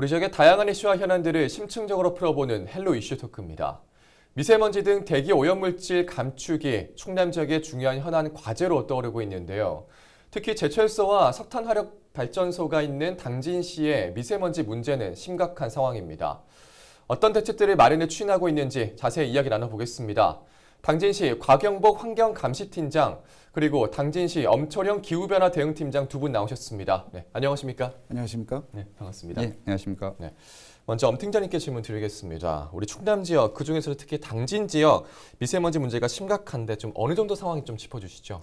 우리 지역의 다양한 이슈와 현안들을 심층적으로 풀어보는 헬로 이슈 토크입니다. 미세먼지 등 대기 오염물질 감축이 충남 지역의 중요한 현안 과제로 떠오르고 있는데요. 특히 제철소와 석탄 화력 발전소가 있는 당진시의 미세먼지 문제는 심각한 상황입니다. 어떤 대책들을 마련해 추진하고 있는지 자세히 이야기 나눠보겠습니다. 당진시 곽영복 환경감시팀장 그리고 당진시 엄초령 기후변화 대응팀장 두 분 나오셨습니다. 네, 안녕하십니까? 안녕하십니까? 네, 반갑습니다. 네, 안녕하십니까? 네, 먼저 엄 팀장님께 질문 드리겠습니다. 우리 충남 지역, 그중에서도 특히 당진 지역 미세먼지 문제가 심각한데 좀 어느 정도 상황이 좀 짚어주시죠.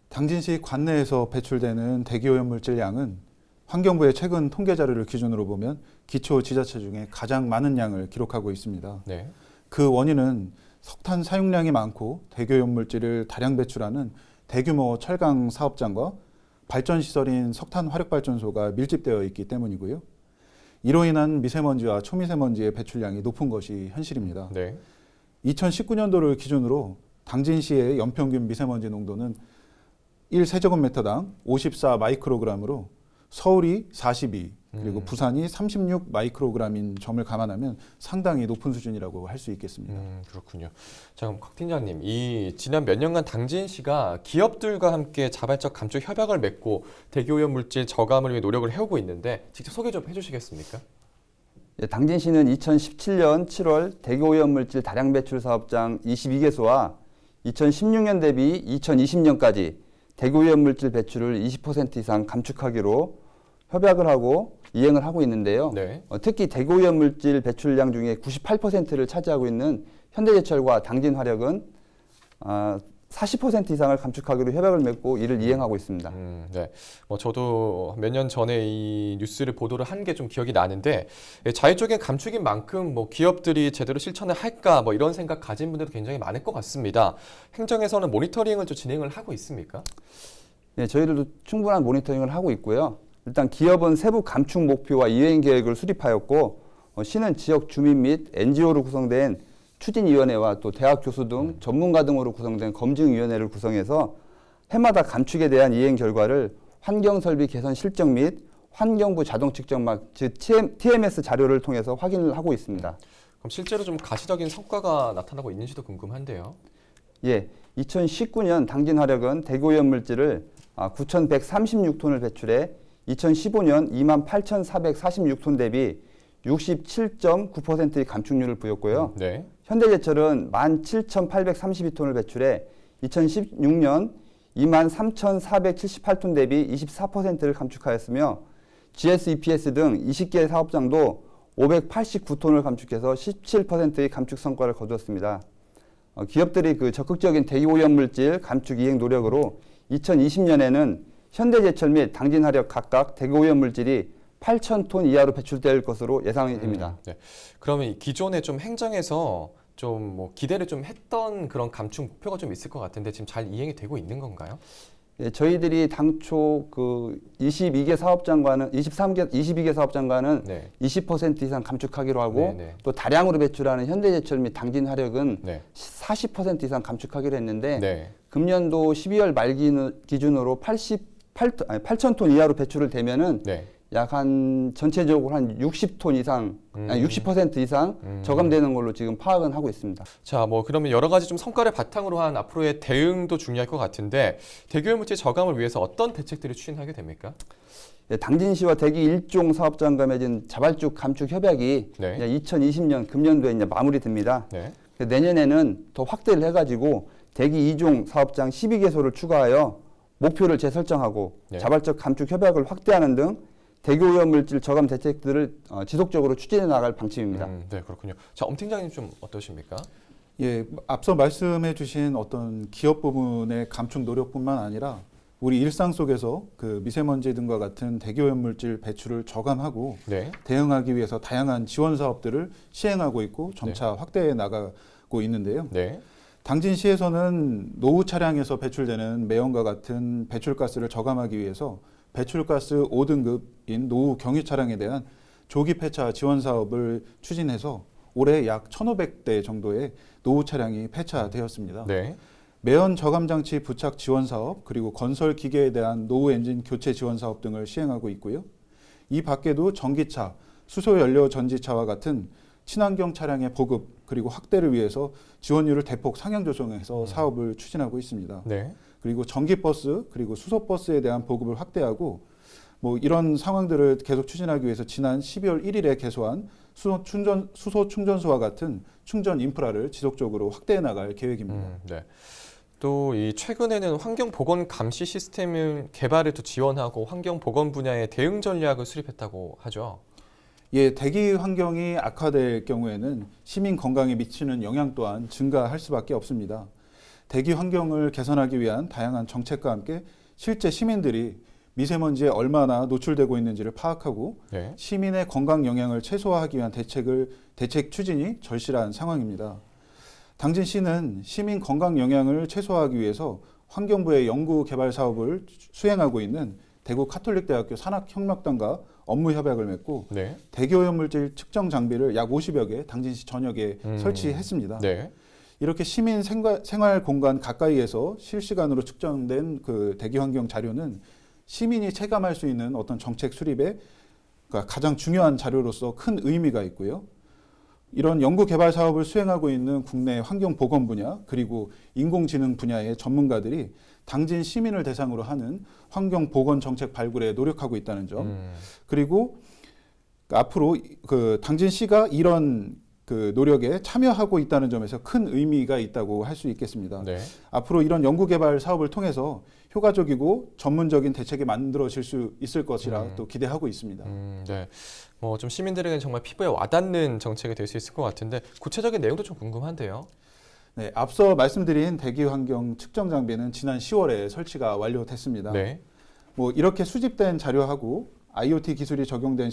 당진시 관내에서 배출되는 대기오염물질 양은 환경부의 최근 통계 자료를 기준으로 보면 기초 지자체 중에 가장 많은 양을 기록하고 있습니다. 네. 그 원인은 석탄 사용량이 많고 대기오염물질을 다량 배출하는 대규모 철강 사업장과 발전시설인 석탄 화력발전소가 밀집되어 있기 때문이고요. 이로 인한 미세먼지와 초미세먼지의 배출량이 높은 것이 현실입니다. 네. 2019년도를 기준으로 당진시의 연평균 미세먼지 농도는 1세제곱미터당 54 마이크로그램으로 서울이 42, 그리고 부산이 36 마이크로그램인 점을 감안하면 상당히 높은 수준이라고 할 수 있겠습니다. 그렇군요. 자, 그럼 곽 팀장님, 이 지난 몇 년간 당진시가 기업들과 함께 자발적 감축 협약을 맺고 대기오염 물질 저감을 위해 노력을 해오고 있는데 직접 소개 좀 해주시겠습니까? 예, 당진시는 2017년 7월 대기오염물질 다량 배출 사업장 22개소와 2016년 대비 2020년까지 대기오염물질 배출을 20% 이상 감축하기로 협약을 하고 이행을 하고 있는데요. 네. 특히 대기오염물질 배출량 중에 98%를 차지하고 있는 현대제철과 당진화력은 40% 이상을 감축하기로 협약을 맺고 이를 이행하고 있습니다. 네. 저도 몇 년 전에 이 뉴스를 보도를 한 게 좀 기억이 나는데 자율적인 감축인 만큼 기업들이 제대로 실천을 할까 이런 생각 가진 분들도 굉장히 많을 것 같습니다. 행정에서는 모니터링을 좀 진행을 하고 있습니까? 네, 저희들도 충분한 모니터링을 하고 있고요. 일단 기업은 세부 감축 목표와 이행 계획을 수립하였고 시는 지역 주민 및 NGO로 구성된 추진위원회와 또 대학 교수 등 전문가 등으로 구성된 검증위원회를 구성해서 해마다 감축에 대한 이행 결과를 환경설비 개선 실적 및 환경부 자동 측정막 즉 TMS 자료를 통해서 확인을 하고 있습니다. 그럼 실제로 좀 가시적인 성과가 나타나고 있는지도 궁금한데요. 예, 2019년 당진화력은 대기오염 물질을 9,136톤을 배출해 2015년 28,446톤 대비 67.9%의 감축률을 보였고요. 네. 현대제철은 17,832톤을 배출해 2016년 23,478톤 대비 24%를 감축하였으며 GS, EPS 등 20개 사업장도 589톤을 감축해서 17%의 감축 성과를 거두었습니다. 기업들이 적극적인 대기오염물질 감축 이행 노력으로 2020년에는 현대제철 및 당진화력 각각 대기오염물질이 8,000톤 이하로 배출될 것으로 예상이 됩니다. 네. 그러면 기존에 좀 행정에서 좀 기대를 좀 했던 그런 감축 목표가 좀 있을 것 같은데 지금 잘 이행이 되고 있는 건가요? 예, 저희들이 당초 22개 사업장과는 22개 사업장과는 네. 20% 이상 감축하기로 하고 네네. 또 다량으로 배출하는 현대제철 및 당진화력은 네. 40% 이상 감축하기로 했는데 네. 금년도 12월 말 기준으로 8,000톤 이하로 배출을 되면은 네. 약 한 전체적으로 한 60톤 이상, 아니 60% 이상 저감되는 걸로 지금 파악은 하고 있습니다. 자, 그러면 여러 가지 좀 성과를 바탕으로 한 앞으로의 대응도 중요할 것 같은데 대기오염물질 저감을 위해서 어떤 대책들을 추진하게 됩니까? 예, 당진시와 대기 1종 사업장과 맺은 자발적 감축 협약이 네. 2020년 금년도에 이제 마무리됩니다. 네. 내년에는 더 확대를 해가지고 대기 2종 사업장 12개소를 추가하여 목표를 재설정하고 네. 자발적 자발적 감축 협약을 확대하는 등 대기오염물질 저감 대책들을 지속적으로 추진해 나갈 방침입니다. 네, 그렇군요. 자, 엄 팀장님 좀 어떠십니까? 예, 앞서 말씀해 주신 어떤 기업 부분의 감축 노력뿐만 아니라 우리 일상 속에서 미세먼지 등과 같은 대기오염물질 배출을 저감하고 네. 대응하기 위해서 다양한 지원 사업들을 시행하고 있고 점차 확대해 나가고 있는데요. 네. 당진시에서는 노후 차량에서 배출되는 매연과 같은 배출가스를 저감하기 위해서 배출가스 5등급인 노후 경유 차량에 대한 조기 폐차 지원 사업을 추진해서 올해 약 1,500대 정도의 노후 차량이 폐차되었습니다. 네. 매연 저감 장치 부착 지원 사업, 그리고 건설 기계에 대한 노후 엔진 교체 지원 사업 등을 시행하고 있고요. 이 밖에도 전기차, 수소 연료 전지차와 같은 친환경 차량의 보급 그리고 확대를 위해서 지원율을 대폭 상향 조정해서 사업을 추진하고 있습니다. 네. 그리고 전기버스 그리고 수소버스에 대한 보급을 확대하고 뭐 이런 상황들을 계속 추진하기 위해서 지난 12월 1일에 개소한 수소 충전소와 같은 충전 인프라를 지속적으로 확대해 나갈 계획입니다. 네. 또 이 최근에는 환경 보건 감시 시스템 개발을 또 지원하고 환경 보건 분야의 대응 전략을 수립했다고 하죠. 예, 대기 환경이 악화될 경우에는 시민 건강에 미치는 영향 또한 증가할 수밖에 없습니다. 대기 환경을 개선하기 위한 다양한 정책과 함께 실제 시민들이 미세먼지에 얼마나 노출되고 있는지를 파악하고 네. 시민의 건강 영향을 최소화하기 위한 대책 추진이 절실한 상황입니다. 당진시는 시민 건강 영향을 최소화하기 위해서 환경부의 연구 개발 사업을 수행하고 있는 대구 카톨릭대학교 산학협력단과 업무 협약을 맺고 네. 대기오염물질 측정 장비를 약 50여 개 당진시 전역에 설치했습니다. 네. 이렇게 시민 생활 공간 가까이에서 실시간으로 측정된 그 대기 환경 자료는 시민이 체감할 수 있는 어떤 정책 수립에 가장 중요한 자료로서 큰 의미가 있고요. 이런 연구 개발 사업을 수행하고 있는 국내 환경 보건 분야 그리고 인공지능 분야의 전문가들이 당진 시민을 대상으로 하는 환경 보건 정책 발굴에 노력하고 있다는 점. 그리고 앞으로 그 당진시가 이런 그 노력에 참여하고 있다는 점에서 큰 의미가 있다고 할 수 있겠습니다. 네. 앞으로 이런 연구 개발 사업을 통해서 효과적이고 전문적인 대책이 만들어질 수 있을 것이라 또 기대하고 있습니다. 네. 뭐 좀 시민들에게는 정말 피부에 와닿는 정책이 될 수 있을 것 같은데 구체적인 내용도 좀 궁금한데요. 네, 앞서 말씀드린 대기 환경 측정 장비는 지난 10월에 설치가 완료됐습니다. 네. 뭐 이렇게 수집된 자료하고 IoT 기술이 적용된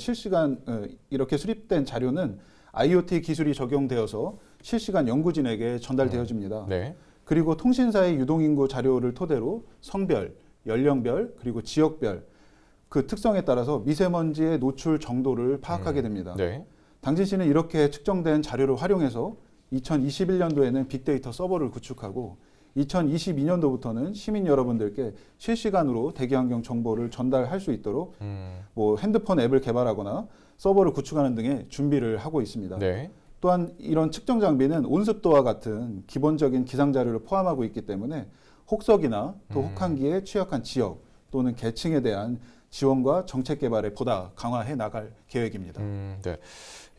이렇게 수립된 자료는 IoT 기술이 적용되어서 실시간 연구진에게 전달되어집니다. 네. 그리고 통신사의 유동인구 자료를 토대로 성별, 연령별, 그리고 지역별 그 특성에 따라서 미세먼지의 노출 정도를 파악하게 됩니다. 네. 당진시는 이렇게 측정된 자료를 활용해서 2021년도에는 빅데이터 서버를 구축하고 2022년도부터는 시민 여러분들께 실시간으로 대기환경 정보를 전달할 수 있도록 뭐 핸드폰 앱을 개발하거나 서버를 구축하는 등의 준비를 하고 있습니다. 네. 또한 이런 측정 장비는 온습도와 같은 기본적인 기상 자료를 포함하고 있기 때문에 혹석이나 또 혹한기에 취약한 지역 또는 계층에 대한 지원과 정책 개발에 보다 강화해 나갈 계획입니다. 네.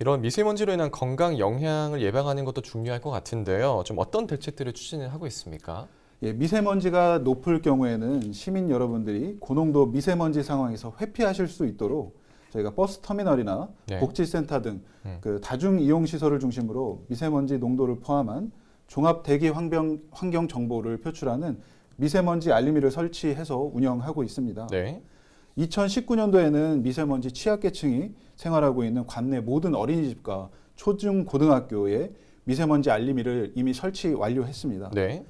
이런 미세먼지로 인한 건강 영향을 예방하는 것도 중요할 것 같은데요. 좀 어떤 대책들을 추진을 하고 있습니까? 예, 미세먼지가 높을 경우에는 시민 여러분들이 고농도 미세먼지 상황에서 회피하실 수 있도록 저희가 버스 터미널이나 네. 복지센터 등 그 다중 이용 시설을 중심으로 미세먼지 농도를 포함한 종합 대기 환경 정보를 표출하는 미세먼지 알림이를 설치해서 운영하고 있습니다. 네. 2019년도에는 미세먼지 취약계층이 생활하고 있는 관내 모든 어린이집과 초중 고등학교에 미세먼지 알림이를 이미 설치 완료했습니다. 네.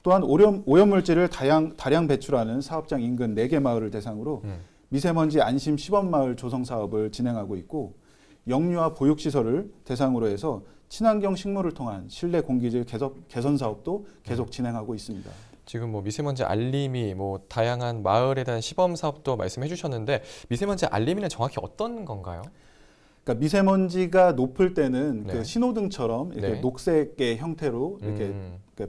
또한 오염물질을 다량 배출하는 사업장 인근 4개 마을을 대상으로 미세먼지 안심 시범마을 조성 사업을 진행하고 있고 영유아 보육시설을 대상으로 해서 친환경 식물을 통한 실내 공기질 개선 사업도 계속 진행하고 있습니다. 지금 뭐 미세먼지 알림이 뭐 다양한 마을에 대한 시범 사업도 말씀해 주셨는데 미세먼지 알림이는 정확히 어떤 건가요? 그러니까 미세먼지가 높을 때는 네. 그 신호등처럼 이렇게 네. 녹색의 형태로 이렇게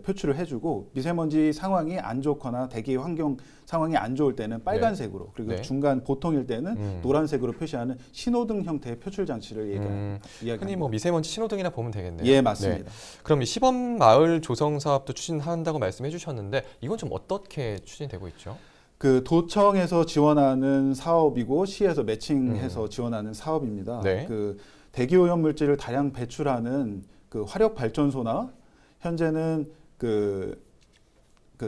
표출을 해주고 미세먼지 상황이 안 좋거나 대기 환경 상황이 안 좋을 때는 빨간색으로 그리고 네. 중간 보통일 때는 노란색으로 표시하는 신호등 형태의 표출 장치를 이야기합니다. 흔히 뭐 미세먼지 신호등이나 보면 되겠네요. 예, 맞습니다. 네. 그럼 이 시범 마을 조성 사업도 추진한다고 말씀해 주셨는데 이건 좀 어떻게 추진되고 있죠? 그 도청에서 지원하는 사업이고 시에서 매칭해서 지원하는 사업입니다. 네. 그 대기오염 물질을 다량 배출하는 그 화력 발전소나 현재는 그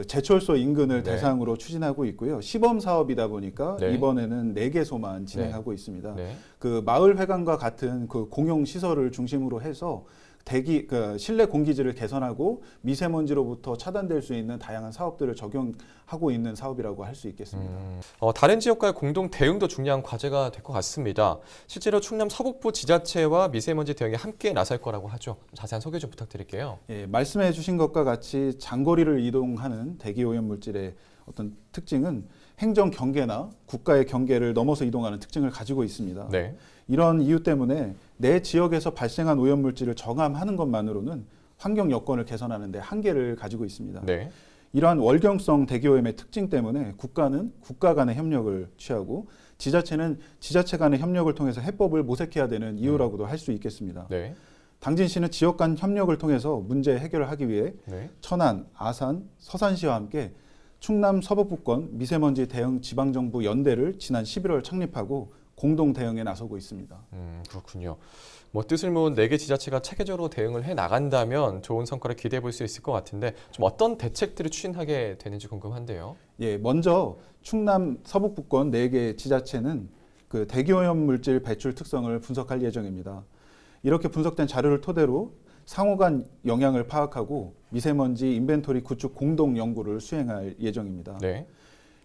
제철소 인근을 네. 대상으로 추진하고 있고요. 시범 사업이다 보니까 네. 이번에는 4개소만 진행하고 있습니다. 네. 그 마을 회관과 같은 그 공용 시설을 중심으로 해서 실내 공기질을 개선하고 미세먼지로부터 차단될 수 있는 다양한 사업들을 적용하고 있는 사업이라고 할 수 있겠습니다. 다른 지역과의 공동 대응도 중요한 과제가 될 것 같습니다. 실제로 충남 서북부 지자체와 미세먼지 대응에 함께 나설 거라고 하죠. 자세한 소개 좀 부탁드릴게요. 예, 말씀해 주신 것과 같이 장거리를 이동하는 대기오염 물질의 어떤 특징은 행정 경계나 국가의 경계를 넘어서 이동하는 특징을 가지고 있습니다. 네. 이런 이유 때문에 내 지역에서 발생한 오염물질을 정함하는 것만으로는 환경 여건을 개선하는 데 한계를 가지고 있습니다. 네. 이러한 월경성 대기오염의 특징 때문에 국가는 국가 간의 협력을 취하고 지자체는 지자체 간의 협력을 통해서 해법을 모색해야 되는 이유라고도 할 수 있겠습니다. 네. 당진시는 지역 간 협력을 통해서 문제 해결을 하기 위해 네. 천안, 아산, 서산시와 함께 충남 서북부권 미세먼지 대응 지방정부 연대를 지난 11월 창립하고 공동 대응에 나서고 있습니다. 그렇군요. 뭐 뜻을 모은 4개 지자체가 체계적으로 대응을 해 나간다면 좋은 성과를 기대해 볼 수 있을 것 같은데 좀 어떤 대책들을 추진하게 되는지 궁금한데요. 예, 먼저 충남 서북부권 4개 지자체는 그 대기오염 물질 배출 특성을 분석할 예정입니다. 이렇게 분석된 자료를 토대로 상호간 영향을 파악하고 미세먼지 인벤토리 구축 공동 연구를 수행할 예정입니다. 네.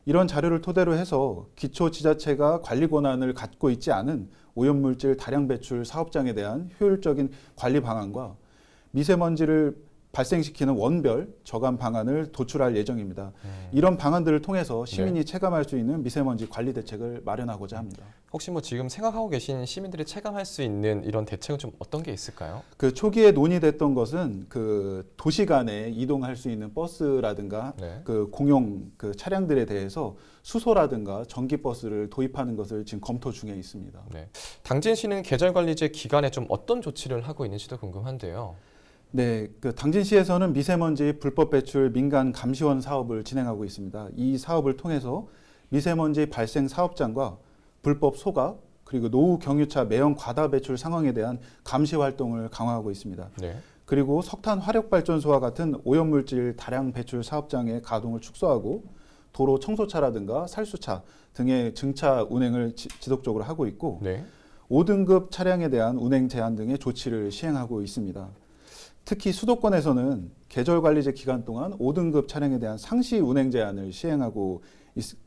이런 자료를 토대로 해서 기초 지자체가 관리 권한을 갖고 있지 않은 오염물질 다량 배출 사업장에 대한 효율적인 관리 방안과 미세먼지를 발생시키는 원별 저감 방안을 도출할 예정입니다. 이런 방안들을 통해서 시민이 체감할 수 있는 미세먼지 관리 대책을 마련하고자 합니다. 혹시 뭐 지금 생각하고 계신 시민들이 체감할 수 있는 이런 대책은 좀 어떤 게 있을까요? 그 초기에 논의됐던 것은 그 도시 간에 이동할 수 있는 버스라든가 네. 그 공용 그 차량들에 대해서 수소라든가 전기 버스를 도입하는 것을 지금 검토 중에 있습니다. 네. 당진시는 계절관리제 기간에 좀 어떤 조치를 하고 있는지도 궁금한데요. 네, 그 당진시에서는 미세먼지 불법 배출 민간 감시원 사업을 진행하고 있습니다. 이 사업을 통해서 미세먼지 발생 사업장과 불법 소각 그리고 노후 경유차 매연 과다 배출 상황에 대한 감시 활동을 강화하고 있습니다. 네. 그리고 석탄 화력 발전소와 같은 오염물질 다량 배출 사업장의 가동을 축소하고 도로 청소차라든가 살수차 등의 증차 운행을 지속적으로 하고 있고 네. 5등급 차량에 대한 운행 제한 등의 조치를 시행하고 있습니다. 특히 수도권에서는 계절관리제 기간 동안 5등급 차량에 대한 상시 운행 제한을 시행하고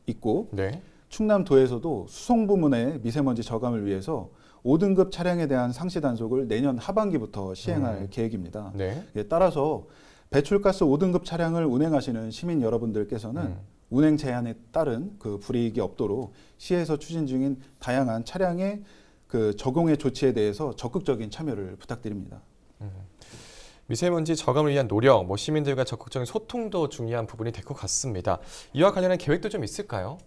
있고 네. 충남도에서도 수송 부문의 미세먼지 저감을 위해서 5등급 차량에 대한 상시 단속을 내년 하반기부터 시행할 계획입니다. 네. 따라서 배출가스 5등급 차량을 운행하시는 시민 여러분들께서는 운행 제한에 따른 그 불이익이 없도록 시에서 추진 중인 다양한 차량의 그 적용의 조치에 대해서 적극적인 참여를 부탁드립니다. 미세먼지 저감을 위한 노력, 뭐 시민들과 적극적인 소통도 중요한 부분이 될 것 같습니다. 이와 관련한 계획도 좀 있을까요?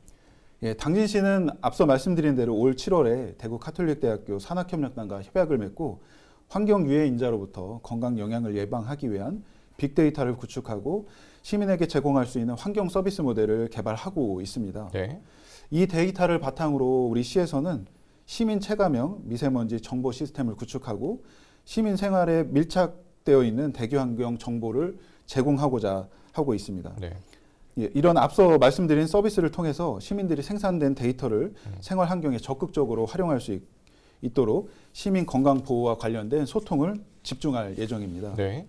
예, 당진시는 앞서 말씀드린 대로 올 7월에 대구 카톨릭대학교 산학협력단과 협약을 맺고 환경 유해 인자로부터 건강 영향을 예방하기 위한 빅데이터를 구축하고 시민에게 제공할 수 있는 환경 서비스 모델을 개발하고 있습니다. 네. 이 데이터를 바탕으로 우리 시에서는 시민 체감형 미세먼지 정보 시스템을 구축하고 시민 생활에 밀착되어 있는 대기 환경 정보를 제공하고자 하고 있습니다. 네. 예, 이런 앞서 말씀드린 서비스를 통해서 시민들이 생산된 데이터를 생활 환경에 적극적으로 활용할 수 있도록 시민 건강 보호와 관련된 소통을 집중할 예정입니다. 네.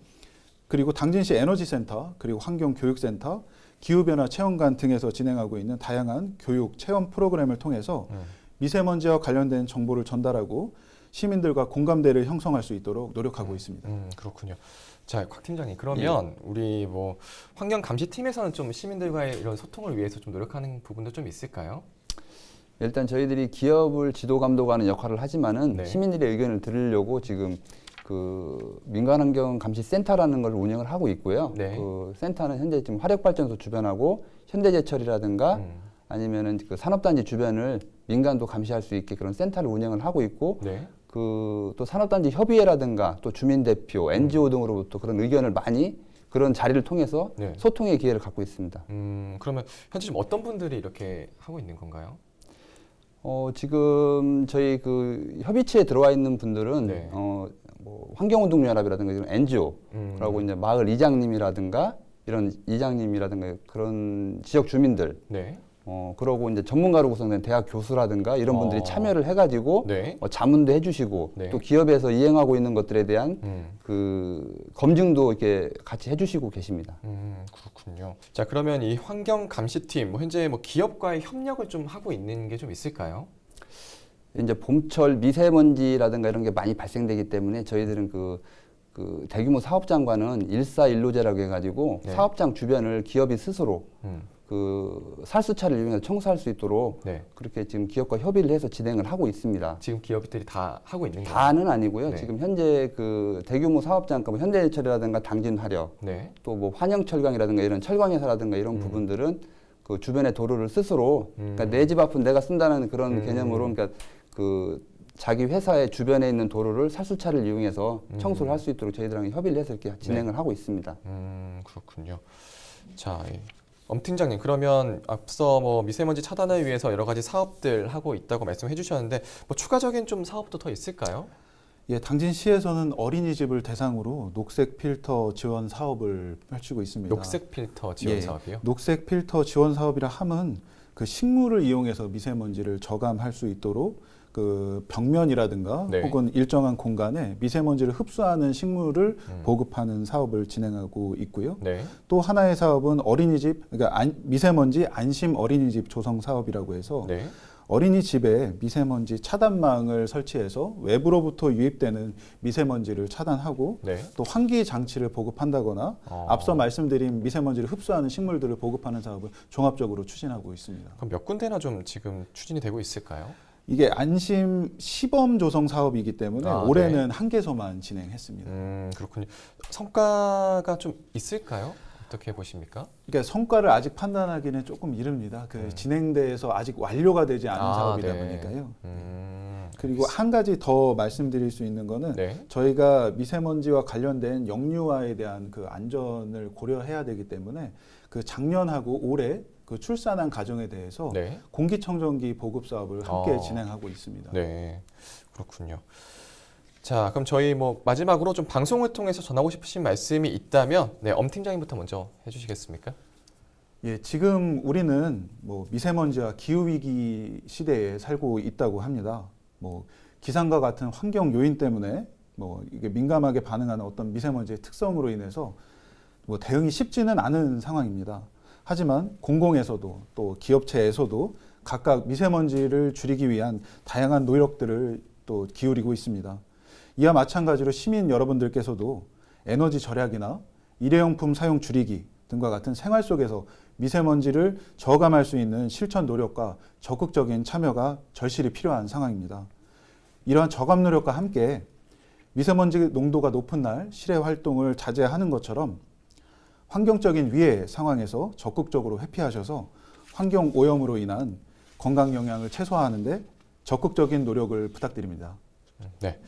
그리고 당진시 에너지센터, 그리고 환경교육센터, 기후변화 체험관 등에서 진행하고 있는 다양한 교육 체험 프로그램을 통해서 미세먼지와 관련된 정보를 전달하고 시민들과 공감대를 형성할 수 있도록 노력하고 있습니다. 그렇군요. 자, 곽 팀장님, 그러면 우리 뭐 환경 감시팀에서는 좀 시민들과의 이런 소통을 위해서 좀 노력하는 부분도 좀 있을까요? 일단 저희들이 기업을 지도 감독하는 역할을 하지만은 네. 시민들의 의견을 들으려고 지금 그 민간환경감시센터라는 걸 운영을 하고 있고요. 네. 그 센터는 현재 지금 화력발전소 주변하고 현대제철이라든가 아니면은 그 산업단지 주변을 민간도 감시할 수 있게 그런 센터를 운영을 하고 있고 네. 그 또 산업단지 협의회라든가 또 주민대표, NGO 등으로부터 그런 의견을 많이 그런 자리를 통해서 네. 소통의 기회를 갖고 있습니다. 그러면 현재 지금 어떤 분들이 이렇게 하고 있는 건가요? 지금 저희 그 협의체에 들어와 있는 분들은 네. 뭐 환경운동연합이라든가 이런 NGO라고 이제 마을 이장님이라든가 이런 이장님이라든가 그런 지역 주민들 네. 그러고 이제 전문가로 구성된 대학 교수라든가 이런 분들이 참여를 해가지고 네. 자문도 해주시고 네. 또 기업에서 이행하고 있는 것들에 대한 그 검증도 이렇게 같이 해주시고 계십니다. 그렇군요. 자, 그러면 이 환경 감시팀 뭐 현재 뭐 기업과의 협력을 좀 하고 있는 게 좀 있을까요? 이제 봄철 미세먼지라든가 이런 게 많이 발생되기 때문에 저희들은 그 대규모 사업장과는 일사일로제라고 해가지고 네. 사업장 주변을 기업이 스스로 그 살수차를 이용해서 청소할 수 있도록 네. 그렇게 지금 기업과 협의를 해서 진행을 하고 있습니다. 지금 기업들이 다 하고 있는 거예요? 다는 아니고요. 네. 지금 현재 그 대규모 사업장, 뭐 현대제철이라든가 당진화력, 네. 또 뭐 환영철강이라든가 이런 철강회사라든가 이런 부분들은 그 주변의 도로를 스스로 그러니까 내 집 앞은 내가 쓴다는 그런 개념으로 그러니까 그 자기 회사의 주변에 있는 도로를 살수차를 이용해서 청소를 할 수 있도록 저희들랑 협의를 해서 이렇게 진행을 하고 있습니다. 그렇군요. 자, 엄 팀장님, 그러면 앞서 뭐 미세먼지 차단을 위해서 여러 가지 사업들 하고 있다고 말씀해 주셨는데 뭐 추가적인 좀 사업도 더 있을까요? 예, 당진시에서는 어린이집을 대상으로 녹색 필터 지원 사업을 펼치고 있습니다. 녹색 필터 지원 예, 사업이요? 녹색 필터 지원 사업이라 함은 그 식물을 이용해서 미세먼지를 저감할 수 있도록 그 벽면이라든가 네. 혹은 일정한 공간에 미세먼지를 흡수하는 식물을 보급하는 사업을 진행하고 있고요. 네. 또 하나의 사업은 어린이집, 그러니까 미세먼지 안심 어린이집 조성 사업이라고 해서 네. 어린이집에 미세먼지 차단망을 설치해서 외부로부터 유입되는 미세먼지를 차단하고 네. 또 환기 장치를 보급한다거나 앞서 말씀드린 미세먼지를 흡수하는 식물들을 보급하는 사업을 종합적으로 추진하고 있습니다. 그럼 몇 군데나 좀 지금 추진이 되고 있을까요? 이게 안심 시범 조성 사업이기 때문에 올해는 네. 한 개소만 진행했습니다. 그렇군요. 성과가 좀 있을까요? 어떻게 보십니까? 그러니까 성과를 아직 판단하기는 조금 이릅니다. 그 진행돼서 아직 완료가 되지 않은 사업이다 네. 보니까요. 그리고 알겠습니다. 한 가지 더 말씀드릴 수 있는 거는 네. 저희가 미세먼지와 관련된 영유아에 대한 그 안전을 고려해야 되기 때문에 그 작년하고 올해 그 출산한 가정에 대해서 네. 공기청정기 보급 사업을 함께 진행하고 있습니다. 네. 그렇군요. 자, 그럼 저희 뭐 마지막으로 좀 방송을 통해서 전하고 싶으신 말씀이 있다면 네, 엄 팀장님부터 먼저 해주시겠습니까? 예, 지금 우리는 뭐 미세먼지와 기후 위기 시대에 살고 있다고 합니다. 뭐 기상과 같은 환경 요인 때문에 뭐 이게 민감하게 반응하는 어떤 미세먼지의 특성으로 인해서 뭐 대응이 쉽지는 않은 상황입니다. 하지만 공공에서도 또 기업체에서도 각각 미세먼지를 줄이기 위한 다양한 노력들을 또 기울이고 있습니다. 이와 마찬가지로 시민 여러분들께서도 에너지 절약이나 일회용품 사용 줄이기 등과 같은 생활 속에서 미세먼지를 저감할 수 있는 실천 노력과 적극적인 참여가 절실히 필요한 상황입니다. 이러한 저감 노력과 함께 미세먼지 농도가 높은 날 실외 활동을 자제하는 것처럼 환경적인 위해 상황에서 적극적으로 회피하셔서 환경 오염으로 인한 건강 영향을 최소화하는 데 적극적인 노력을 부탁드립니다. 네.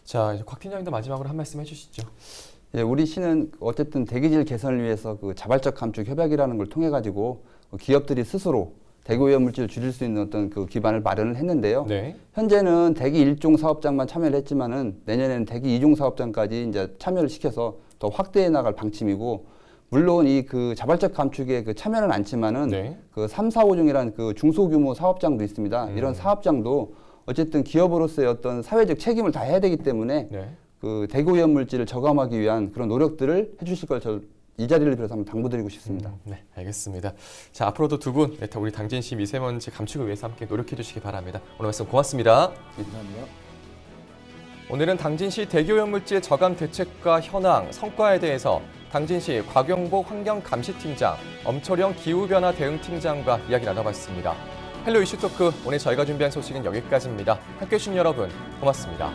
자, 이제 곽 팀장님도 마지막으로 한 말씀 해주시죠. 예, 우리 시는 어쨌든 대기질 개선을 위해서 그 자발적 감축 협약이라는 걸 통해 가지고 기업들이 스스로 대기 오염 물질을 줄일 수 있는 어떤 그 기반을 마련을 했는데요. 네. 현재는 대기 1종 사업장만 참여를 했지만은 내년에는 대기 2종 사업장까지 이제 참여를 시켜서 더 확대해 나갈 방침이고, 물론 이 그 자발적 감축에 그 참여는 않지만은 네. 그 3, 4, 5종이라는 그 중소규모 사업장도 있습니다. 이런 사업장도 어쨌든 기업으로서의 어떤 사회적 책임을 다 해야 되기 때문에 네. 그 대기 오염 물질을 저감하기 위한 그런 노력들을 해주실 걸 저 이 자리를 빌어서 한번 당부드리고 싶습니다. 네, 알겠습니다. 자, 앞으로도 두 분 우리 당진시 미세먼지 감축을 위해서 함께 노력해 주시기 바랍니다. 오늘 말씀 고맙습니다. 감사합니다. 오늘은 당진시 대기오염물질 저감 대책과 현황, 성과에 대해서 당진시 곽영복 환경감시팀장, 엄철영 기후변화 대응팀장과 이야기 나눠봤습니다. 헬로 이슈토크, 오늘 저희가 준비한 소식은 여기까지입니다. 함께해 주신 여러분 고맙습니다.